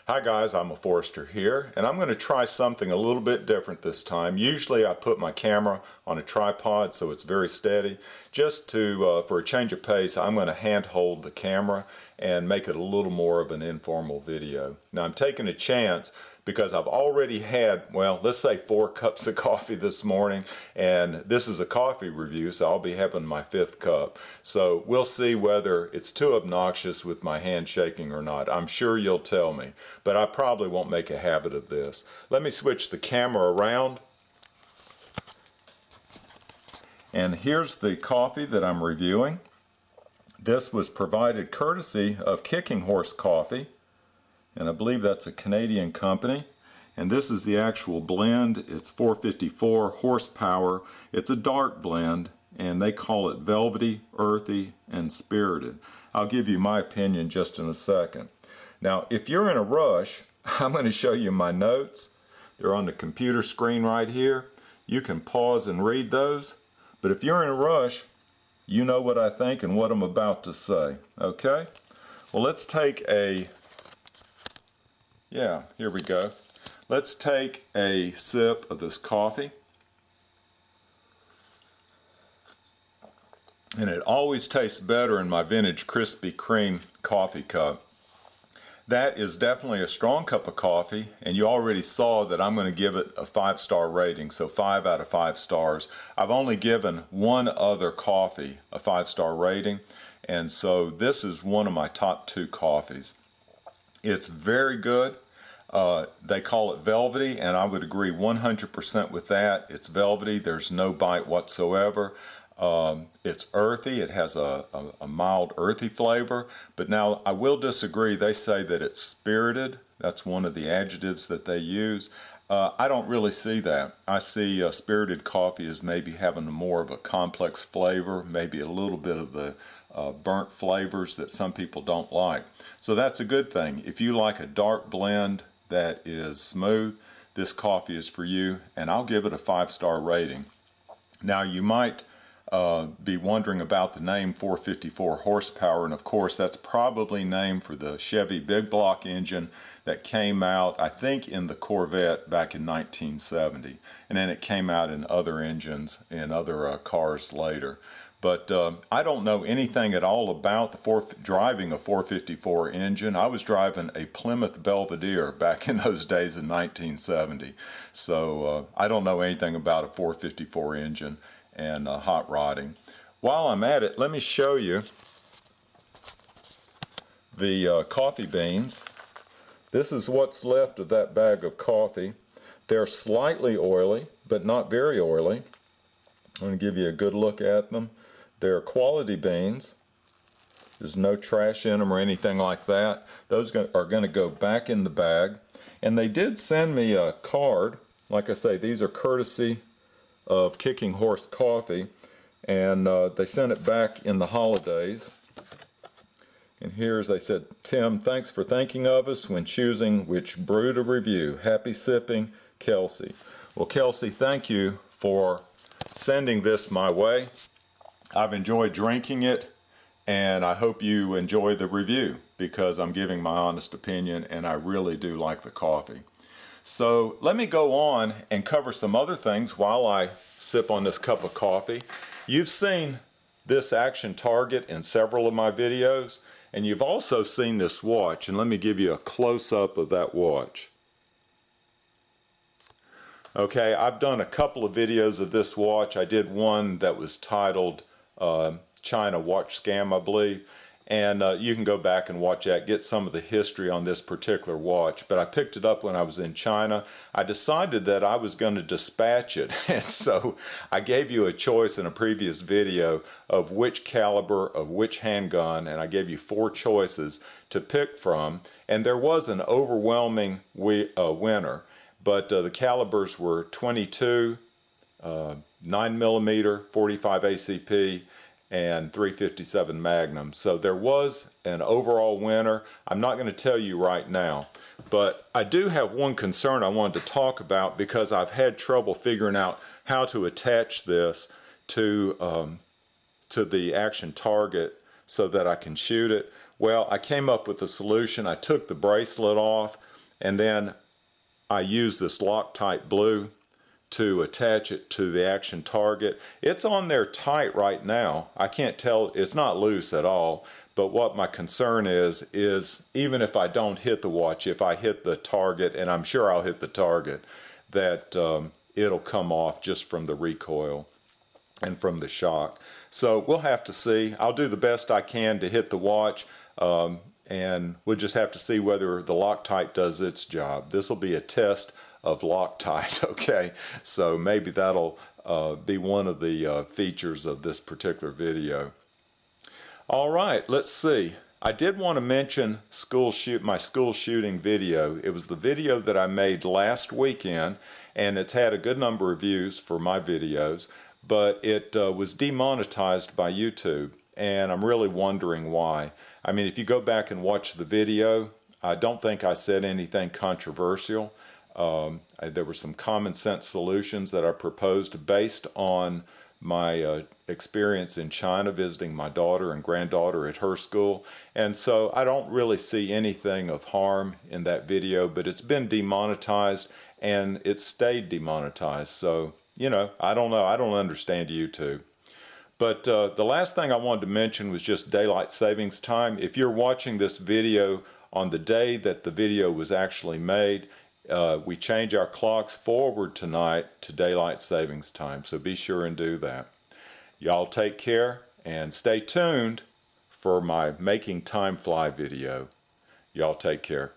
Hi guys, I'm a Forester here, and I'm going to try something a little bit different this time. Usually I put my camera on a tripod so it's very steady. Just for a change of pace, I'm going to hand hold the camera and make it a little more of an informal video. Now I'm taking a chance because I've already had, well, let's say 4 cups of coffee this morning, and this is a coffee review, so I'll be having my 5th cup. So we'll see whether it's too obnoxious with my hand shaking or not. I'm sure you'll tell me, but I probably won't make a habit of this. Let me switch the camera around. And here's the coffee that I'm reviewing. This was provided courtesy of Kicking Horse Coffee, and I believe that's a Canadian company. And this is the actual blend. It's 454 horsepower. It's a dark blend, and they call it velvety, earthy, and spirited. I'll give you my opinion just in a second. Now, if you're in a rush, I'm going to show you my notes. They're on the computer screen right here. You can pause and read those. But if you're in a rush, you know what I think and what I'm about to say. Okay? Well, let's take here we go. Let's take a sip of this coffee. And it always tastes better in my vintage Krispy Kreme coffee cup. That is definitely a strong cup of coffee, and you already saw that I'm going to give it a 5-star rating, so 5 out of 5 stars. I've only given one other coffee a 5-star rating, and so this is one of my top 2 coffees. It's very good. They call it velvety, and I would agree 100% with that. It's velvety. There's no bite whatsoever. It's earthy. It has a mild earthy flavor. But now I will disagree. They say that it's spirited. That's one of the adjectives that they use. I don't really see that. I see spirited coffee as maybe having more of a complex flavor, maybe a little bit of the burnt flavors that some people don't like. So that's a good thing. If you like a dark blend that is smooth, this coffee is for you, and I'll give it a 5-star rating. Now you might be wondering about the name 454 horsepower, and of course that's probably named for the Chevy big block engine that came out, I think, in the Corvette back in 1970, and then it came out in other engines in other cars later. But I don't know anything at all about driving a 454 engine. I was driving a Plymouth Belvedere back in those days in 1970. So I don't know anything about a 454 engine and hot rodding. While I'm at it, let me show you the coffee beans. This is what's left of that bag of coffee. They're slightly oily, but not very oily. I'm going to give you a good look at them. They're quality beans. There's no trash in them or anything like that. Those are going to go back in the bag. And they did send me a card. Like I say, these are courtesy of Kicking Horse Coffee. And they sent it back in the holidays. And here's, they said, "Tim, thanks for thinking of us when choosing which brew to review. Happy sipping, Kelsey." Well, Kelsey, thank you for sending this my way. I've enjoyed drinking it, and I hope you enjoy the review because I'm giving my honest opinion, and I really do like the coffee. So let me go on and cover some other things while I sip on this cup of coffee. You've seen this action target in several of my videos, and you've also seen this watch, and let me give you a close-up of that watch. Okay, I've done a couple of videos of this watch. I did one that was titled China Watch Scam, I believe, and you can go back and watch that, get some of the history on this particular watch. But I picked it up when I was in China. I decided that I was going to dispatch it, and so I gave you a choice in a previous video of which caliber of which handgun, and I gave you 4 choices to pick from, and there was an overwhelming winner. But the calibers were 22, 9mm, 45 ACP, and 357 Magnum. So there was an overall winner. I'm not going to tell you right now, but I do have one concern I wanted to talk about because I've had trouble figuring out how to attach this to the action target so that I can shoot it. Well, I came up with a solution. I took the bracelet off and then I used this Loctite blue to attach it to the action target. It's on there tight right now. I can't tell, it's not loose at all, but what my concern is even if I don't hit the watch, if I hit the target, and I'm sure I'll hit the target, that it'll come off just from the recoil and from the shock. So we'll have to see. I'll do the best I can to hit the watch, and we'll just have to see whether the Loctite does its job. This will be a test of Loctite, okay? So maybe that'll be one of the features of this particular video. All right, let's see. I did want to mention my school shooting video. It was the video that I made last weekend, and it's had a good number of views for my videos, but it was demonetized by YouTube, and I'm really wondering why. I mean, if you go back and watch the video, I don't think I said anything controversial. There were some common sense solutions that I proposed based on my experience in China visiting my daughter and granddaughter at her school, and so I don't really see anything of harm in that video, but it's been demonetized and it stayed demonetized. So, you know, I don't know. I don't understand YouTube. But the last thing I wanted to mention was just daylight savings time. If you're watching this video on the day that the video was actually made, we change our clocks forward tonight to daylight savings time, so be sure and do that. Y'all take care and stay tuned for my Making Time Fly video. Y'all take care.